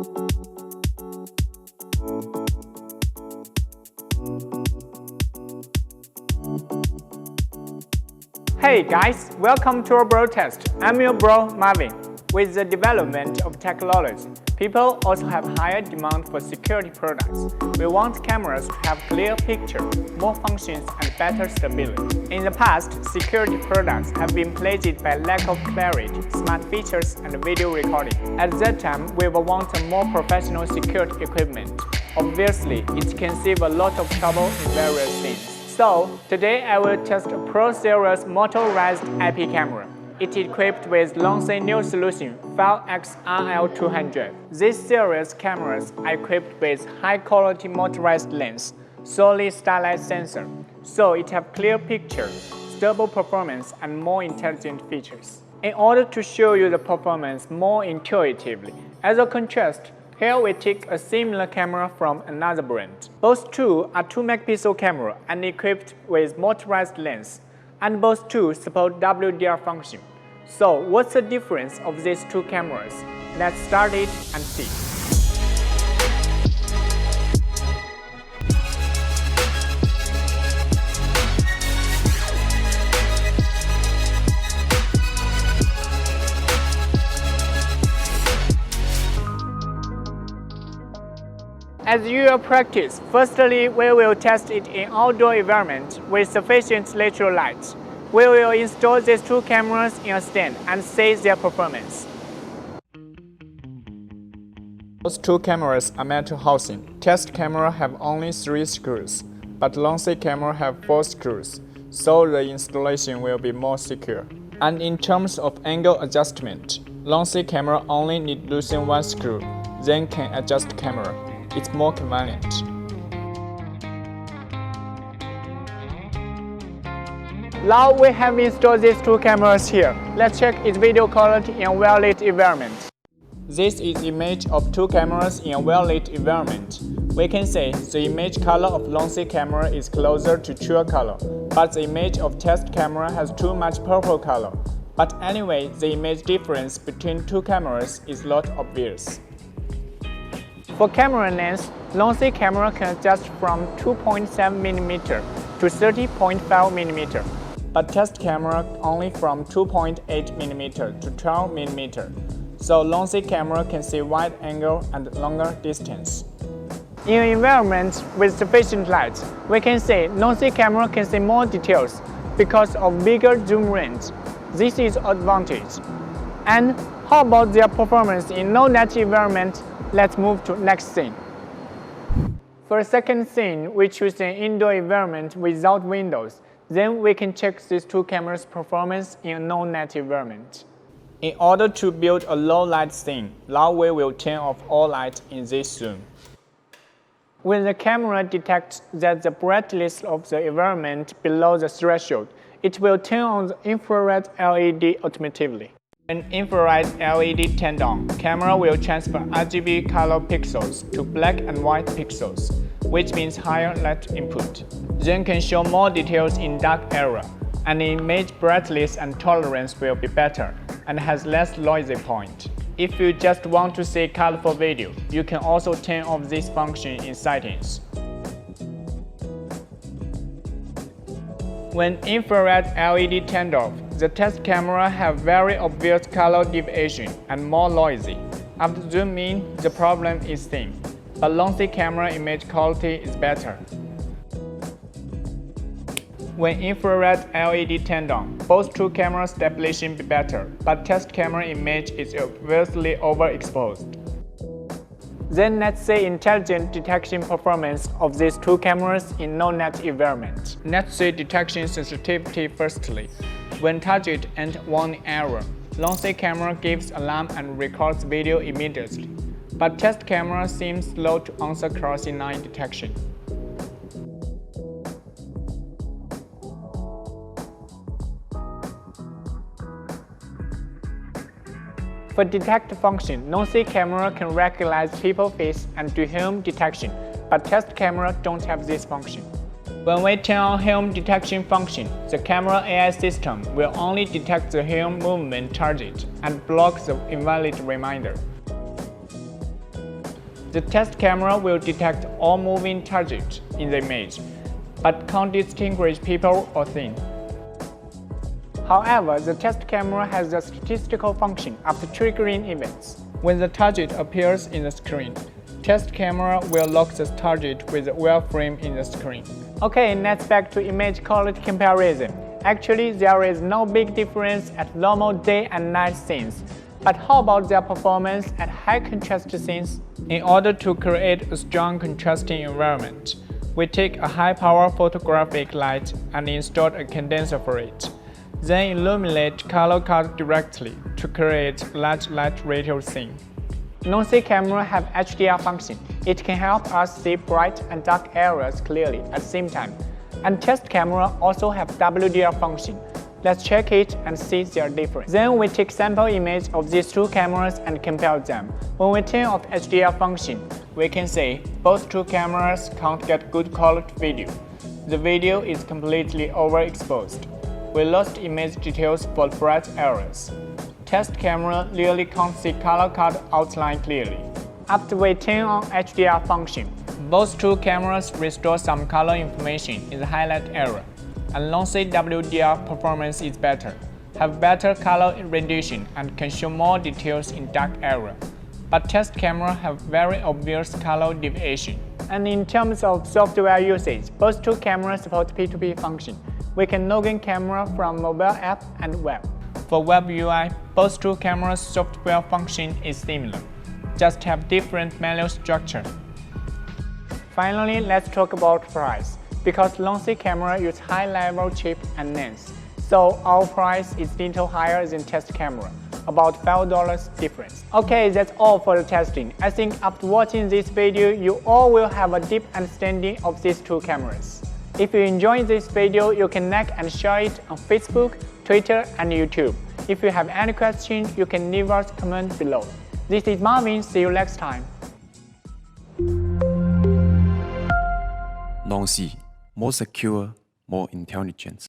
Hey guys, welcome to our B.R.O test. I'm your bro Marvin. With the development of technology, people also have higher demand for security products. We want cameras to have clear picture, more functions and better stability. In the past, security products have been plagued by lack of clarity, smart features and video recording. At that time, we will want a more professional security equipment. Obviously, it can save a lot of trouble in various things. So, today I will test a Pro Series Motorized IP camera. It is equipped with Long's new solution 5XRL200. This series cameras are equipped with high-quality motorized lens, solid starlight sensor, so it have clear picture, stable performance, and more intelligent features. In order to show you the performance more intuitively, as a contrast, here we take a similar camera from another brand. Both two are 2-megapixel camera and equipped with motorized lens, and both two support WDR function. So what's the difference of these two cameras? Let's start it and see. As usual practice, firstly we will test it in outdoor environment with sufficient natural light. We will install these two cameras in a stand and see their performance. Those two cameras are metal housing. Test camera have only 3 screws, but Long's camera have 4 screws, so the installation will be more secure. And in terms of angle adjustment, Long's camera only need loosen 1 screw, then can adjust camera. It's more convenient. Now we have installed these two cameras here. Let's check its video quality in a well-lit environment. This is image of two cameras in a well-lit environment. We can say the image color of Long's camera is closer to true color, but the image of test camera has too much purple color. But anyway, the image difference between two cameras is not obvious. For camera length, Long's camera can adjust from 2.7mm to 30.5mm, but test camera only from 2.8mm to 12mm. So Long's camera can see wide angle and longer distance. In an environment with sufficient light, we can say Long's camera can see more details because of bigger zoom range. This is advantage. And how about their performance in low-light environment? Let's move to next scene. For a second scene, we choose an indoor environment without windows. Then we can check these two cameras' performance in a no-light environment. In order to build a low-light scene, now we will turn off all light in this zoom. When the camera detects that the brightness of the environment below the threshold, it will turn on the infrared LED automatically. When infrared LED turned on, camera will transfer RGB color pixels to black and white pixels, which means higher light input. Then can show more details in dark area, and image brightness and tolerance will be better and has less noisy point. If you just want to see colorful video, you can also turn off this function in settings. When infrared LED turned off, the test camera have very obvious color deviation and more noisy. After zooming in, the problem is seen, but Long's camera image quality is better. When infrared LED turned on, both two camera stabilization be better, but test camera image is obviously overexposed. Then let's see intelligent detection performance of these two cameras in no-light environment. Let's see detection sensitivity firstly. When target and warning error, Long's camera gives alarm and records video immediately, but test camera seems slow to answer crossing line detection. For detect function, Long's camera can recognize people's face and do home detection, but test camera don't have this function. When we turn on home detection function, the camera AI system will only detect the home movement target and block the invalid reminder. The test camera will detect all moving targets in the image, but can't distinguish people or things. However, the test camera has a statistical function after triggering events. When the target appears in the screen, test camera will lock the target with the wireframe in the screen. Okay, let's back to image quality comparison. Actually, there is no big difference at normal day and night scenes. But how about their performance at high contrast scenes? In order to create a strong contrasting environment, we take a high-power photographic light and install a condenser for it. Then illuminate color card directly to create a large light ratio scene. Non-C camera have HDR function. It can help us see bright and dark areas clearly at the same time. And test camera also have WDR function. Let's check it and see their difference. Then we take sample image of these two cameras and compare them. When we turn off HDR function, we can see both two cameras can't get good quality video. The video is completely overexposed. We lost image details for bright areas. Test camera really can't see color card outline clearly. After we turn on HDR function, both two cameras restore some color information in the highlight area, and non-C WDR performance is better, have better color rendition and can show more details in dark area. But test camera have very obvious color deviation. And in terms of software usage, both two cameras support P2P function. We can log in camera from mobile app and web. For web UI, both two cameras' software function is similar, just have different menu structure. Finally, let's talk about price. Because non-C camera use high-level chip and lens, so our price is little higher than test camera, about $5 difference. Okay, that's all for the testing. I think after watching this video, you all will have a deep understanding of these two cameras. If you enjoyed this video, you can like and share it on Facebook, Twitter, and YouTube. If you have any questions, you can leave us a comment below. This is Marvin. See you next time. Non-C, more secure, more intelligent.